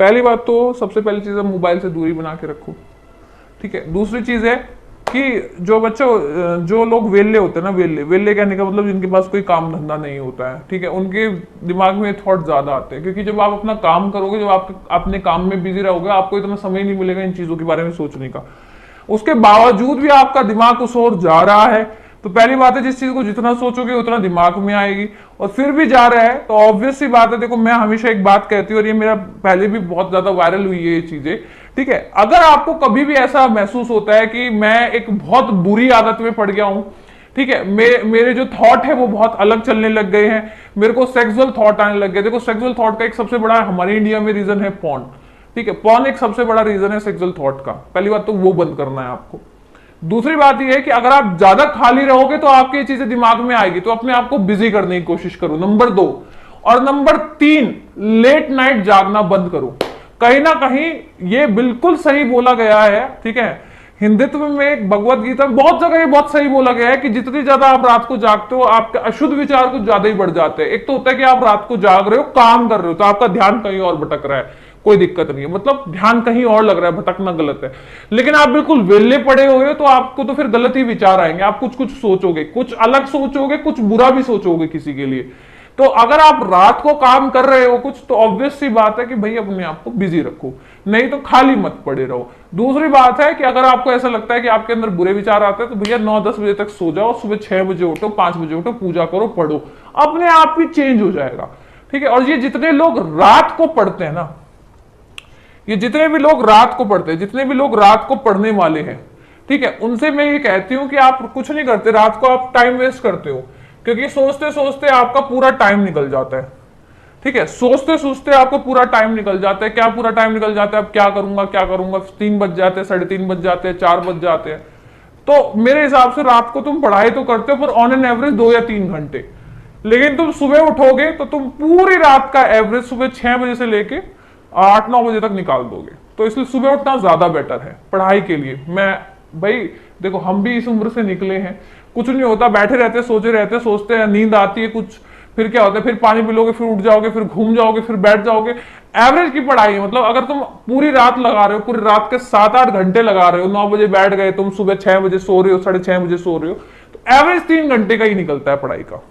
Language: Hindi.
पहली बात तो सबसे पहली चीज है मोबाइल से दूरी बना के रखो, ठीक है। दूसरी चीज है कि जो बच्चों जो लोग वेले होते हैं ना, वेले वेले कहने का मतलब जिनके पास कोई काम धंधा नहीं होता है, ठीक है, उनके दिमाग में थॉट ज्यादा आते हैं, क्योंकि जब आप अपना काम करोगे, जब आप अपने काम में बिजी रहोगे, आपको इतना समय नहीं मिलेगा इन चीजों के बारे में सोचने का। उसके बावजूद भी आपका दिमाग उस ओर जा रहा है, तो पहली बात है जिस चीज को जितना सोचोगे उतना दिमाग में आएगी, और फिर भी जा रहा है तो ऑब्वियस सी बात है। देखो मैं हमेशा एक बात कहती हूँ, और ये मेरा पहले भी बहुत ज्यादा वायरल हुई है ये चीजें, ठीक है। अगर आपको कभी भी ऐसा महसूस होता है कि मैं एक बहुत बुरी आदत में पड़ गया हूं, ठीक है, मेरे जो थॉट है वो बहुत अलग चलने लग गए हैं, मेरे को सेक्सुअल थॉट आने लग गए। देखो सेक्सुअल थॉट का एक सबसे बड़ा हमारे इंडिया में रीजन है पॉर्न, ठीक है, पॉर्न एक सबसे बड़ा रीजन है सेक्सुअल थॉट का। पहली बात तो वो बंद करना है आपको। दूसरी बात यह है कि अगर आप ज्यादा खाली रहोगे तो आपकी ये चीजें दिमाग में आएगी, तो अपने आप को बिजी करने की कोशिश करो, नंबर 2। और नंबर 3, लेट नाइट जागना बंद करो। कहीं ना कहीं ये बिल्कुल सही बोला गया है, ठीक है, हिंदुत्व में एक भगवत गीता में बहुत जगह ये बहुत सही बोला गया है कि जितनी ज्यादा आप रात को जागते हो आपके अशुद्ध विचार कुछ ज्यादा ही बढ़ जाते हैं। एक तो होता है कि आप रात को जाग रहे हो, काम कर रहे हो, तो आपका ध्यान कहीं और भटक रहा है, कोई दिक्कत नहीं है, मतलब ध्यान कहीं और लग रहा है, भटकना गलत है। लेकिन आप बिल्कुल वेले पड़े हुए हो तो आपको तो फिर गलत ही विचार आएंगे, आप कुछ कुछ सोचोगे, कुछ अलग सोचोगे, कुछ बुरा भी सोचोगे किसी के लिए। तो अगर आप रात को काम कर रहे हो कुछ, तो ऑब्वियस सी बात है कि भाई अपने आप को बिजी रखो, नहीं तो खाली मत पड़े रहो। दूसरी बात है कि अगर आपको ऐसा लगता है कि आपके अंदर बुरे विचार आते हैं, तो भैया 9-10 बजे तक सो जाओ, सुबह 6 बजे उठो, 5 बजे उठो, पूजा करो, पढ़ो, अपने आप ही चेंज हो जाएगा, ठीक है। और ये जितने लोग रात को पढ़ते हैं ना, ये जितने भी लोग रात को पढ़ते हैं, जितने भी लोग रात को पढ़ने वाले हैं, ठीक है, उनसे मैं ये कहती हूं कि आप कुछ नहीं करते, रात को आप टाइम वेस्ट करते हो, क्योंकि सोचते सोचते आपका पूरा टाइम निकल जाता है, ठीक है, सोचते सोचते आपको पूरा टाइम निकल जाता है। क्या पूरा टाइम निकल जाता है, अब क्या करूंगा क्या करूंगा, 3 बज जाते हैं, 3:30 बज जाते हैं, 4 बज जाते हैं। तो मेरे हिसाब से रात को तुम पढ़ाई तो करते हो, पर ऑन एन एवरेज 2 या 3 घंटे, लेकिन तुम सुबह उठोगे तो तुम पूरी रात का एवरेज सुबह 6 बजे से लेके 8-9 बजे तक निकाल दोगे। तो इसलिए सुबह उठना ज्यादा बेटर है पढ़ाई के लिए। मैं भाई देखो, हम भी इस उम्र से निकले हैं, कुछ नहीं होता, बैठे रहते, सोचे रहते, सोचते हैं, नींद आती है कुछ, फिर क्या होता है, फिर पानी पी लोगे, फिर उठ जाओगे, फिर घूम जाओगे, फिर बैठ जाओगे। एवरेज की पढ़ाई है, मतलब अगर तुम पूरी रात लगा रहे हो, पूरी रात के 7-8 घंटे लगा रहे हो, 9 बजे बैठ गए, तुम सुबह 6 बजे सो रहे हो, 6:30 बजे सो रहे हो, तो एवरेज 3 घंटे का ही निकलता है पढ़ाई का।